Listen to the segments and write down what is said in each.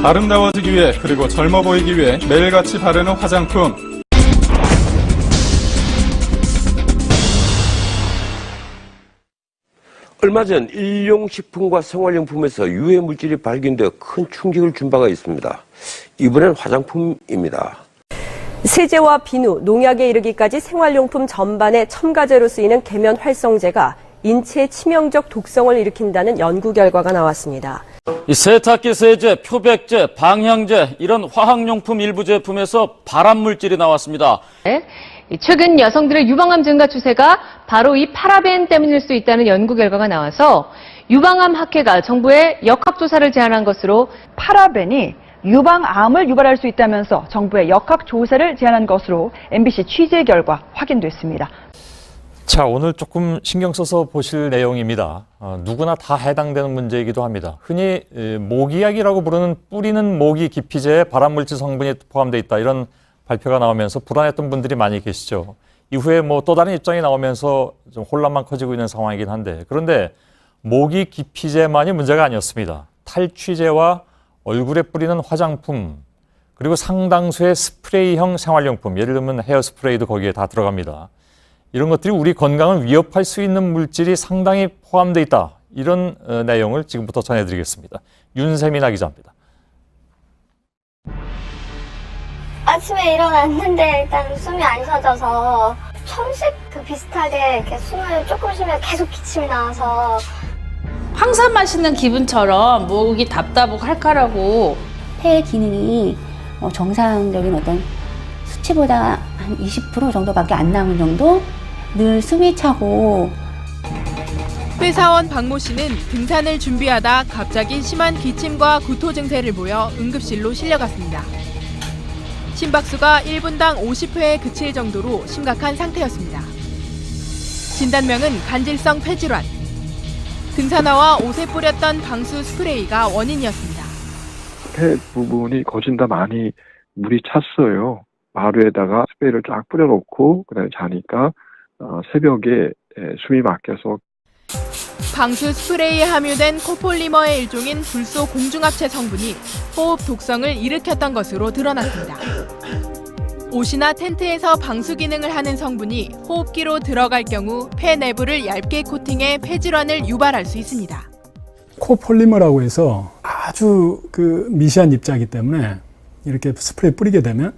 아름다워지기 위해 그리고 젊어 보이기 위해 매일같이 바르는 화장품. 얼마 전 일용식품과 생활용품에서 유해 물질이 발견되어 큰 충격을 준 바가 있습니다. 이번엔 화장품입니다. 세제와 비누, 농약에 이르기까지 생활용품 전반에 첨가제로 쓰이는 계면 활성제가 인체에 치명적 독성을 일으킨다는 연구 결과가 나왔습니다. 이 세탁기 세제, 표백제, 방향제 이런 화학용품 일부 제품에서 발암물질이 나왔습니다. 최근 여성들의 유방암 증가 추세가 바로 이 파라벤 때문일 수 있다는 연구 결과가 나와서 유방암 학회가 정부에 역학조사를 제안한 것으로 파라벤이 유방암을 유발할 수 있다면서 정부에 역학조사를 제안한 것으로 MBC 취재 결과 확인됐습니다. 자, 오늘 조금 신경 써서 보실 내용입니다. 누구나 다 해당되는 문제이기도 합니다. 흔히 모기약이라고 부르는 뿌리는 모기 기피제에 발암물질 성분이 포함되어 있다, 이런 발표가 나오면서 불안했던 분들이 많이 계시죠. 이후에 또 다른 입장이 나오면서 좀 혼란만 커지고 있는 상황이긴 한데, 그런데 모기 기피제만이 문제가 아니었습니다. 탈취제와 얼굴에 뿌리는 화장품, 그리고 상당수의 스프레이형 생활용품, 예를 들면 헤어스프레이도 거기에 다 들어갑니다. 이런 것들이 우리 건강을 위협할 수 있는 물질이 상당히 포함되어 있다, 이런 내용을 지금부터 전해드리겠습니다. 윤세민아 기자입니다. 아침에 일어났는데 일단 숨이 안 쉬어져서 천식 비슷하게 이렇게 숨을 조금 쉬면 계속 기침이 나와서 황산 마시는 기분처럼 목이 답답하고 칼칼하고 폐 기능이 정상적인 어떤 수치보다 한 20% 정도밖에 안 남은 정도, 늘 숨이 차고. 회사원 박모 씨는 등산을 준비하다 갑자기 심한 기침과 구토 증세를 보여 응급실로 실려갔습니다. 심박수가 1분당 50회에 그칠 정도로 심각한 상태였습니다. 진단명은 간질성 폐질환. 등산화와 옷에 뿌렸던 방수 스프레이가 원인이었습니다. 폐 부분이 거진다 많이 물이 찼어요. 마루에다가 스프레이를 쫙 뿌려놓고 그다음에 자니까 새벽에 숨이 막혀서. 방수 스프레이에 함유된 코폴리머의 일종인 불소 공중합체 성분이 호흡 독성을 일으켰던 것으로 드러났습니다. 옷이나 텐트에서 방수 기능을 하는 성분이 호흡기로 들어갈 경우 폐 내부를 얇게 코팅해 폐질환을 유발할 수 있습니다. 코폴리머라고 해서 아주 미세한 입자이기 때문에 이렇게 스프레이 뿌리게 되면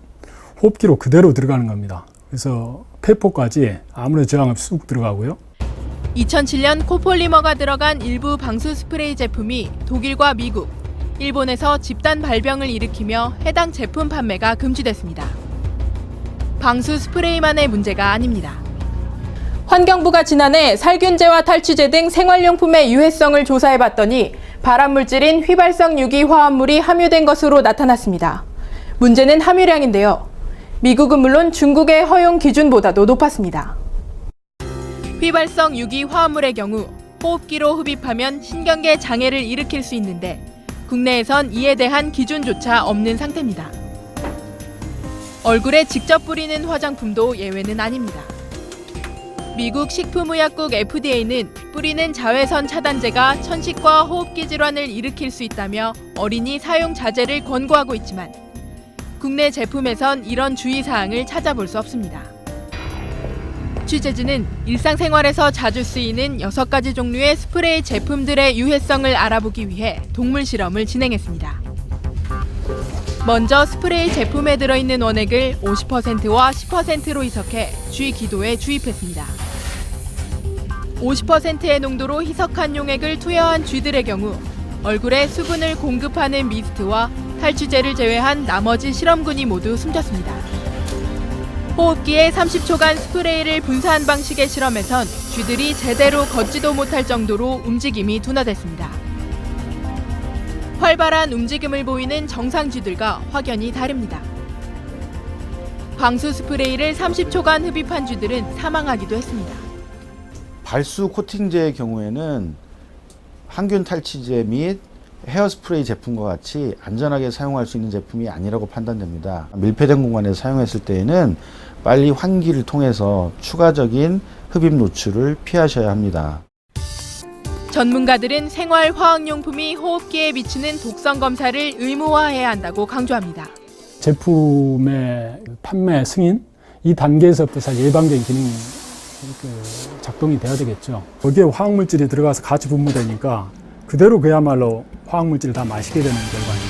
호흡기로 그대로 들어가는 겁니다. 그래서 폐포까지 아무런 저항 없이 쑥 들어가고요. 2007년 코폴리머가 들어간 일부 방수 스프레이 제품이 독일과 미국, 일본에서 집단 발병을 일으키며 해당 제품 판매가 금지됐습니다. 방수 스프레이만의 문제가 아닙니다. 환경부가 지난해 살균제와 탈취제 등 생활용품의 유해성을 조사해봤더니 발암물질인 휘발성 유기 화합물이 함유된 것으로 나타났습니다. 문제는 함유량인데요. 미국은 물론 중국의 허용 기준보다도 높았습니다. 휘발성 유기 화합물의 경우 호흡기로 흡입하면 신경계 장애를 일으킬 수 있는데 국내에선 이에 대한 기준조차 없는 상태입니다. 얼굴에 직접 뿌리는 화장품도 예외는 아닙니다. 미국 식품의약국 FDA는 뿌리는 자외선 차단제가 천식과 호흡기 질환을 일으킬 수 있다며 어린이 사용 자제를 권고하고 있지만 국내 제품에선 이런 주의사항을 찾아볼 수 없습니다. 취재진은 일상생활에서 자주 쓰이는 6가지 종류의 스프레이 제품들의 유해성을 알아보기 위해 동물 실험을 진행했습니다. 먼저 스프레이 제품에 들어있는 원액을 50%와 10%로 희석해 쥐 기도에 주입했습니다. 50%의 농도로 희석한 용액을 투여한 쥐들의 경우 얼굴에 수분을 공급하는 미스트와 탈취제를 제외한 나머지 실험군이 모두 숨졌습니다. 호흡기에 30초간 스프레이를 분사한 방식의 실험에선 쥐들이 제대로 걷지도 못할 정도로 움직임이 둔화됐습니다. 활발한 움직임을 보이는 정상 쥐들과 확연히 다릅니다. 방수 스프레이를 30초간 흡입한 쥐들은 사망하기도 했습니다. 발수 코팅제의 경우에는 항균 탈취제 및 헤어스프레이 제품과 같이 안전하게 사용할 수 있는 제품이 아니라고 판단됩니다. 밀폐된 공간에서 사용했을 때에는 빨리 환기를 통해서 추가적인 흡입 노출을 피하셔야 합니다. 전문가들은 생활 화학용품이 호흡기에 미치는 독성 검사를 의무화해야 한다고 강조합니다. 제품의 판매 승인 이 단계에서부터 사실 예방적인 기능이 작동이 돼야 되겠죠. 거기에 화학물질이 들어가서 같이 분무되니까 그대로 그야말로 화학물질을 다 마시게 되는 결과입니다.